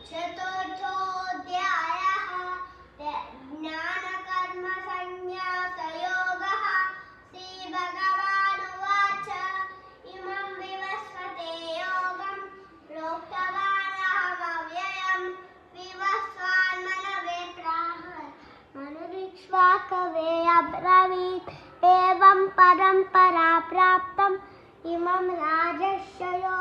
चतुर्थोऽध्यायः ज्ञानकर्मसन्न्यासयोगः। श्रीभगवानुवाच इमं विवस्वते योगं प्रोक्तवानहमव्ययं विवस्वान्मनवे प्राह मनुरिक्ष्वाकवे अब्रवीत् एवं परम्परा प्राप्तम् इमं राजर्षयो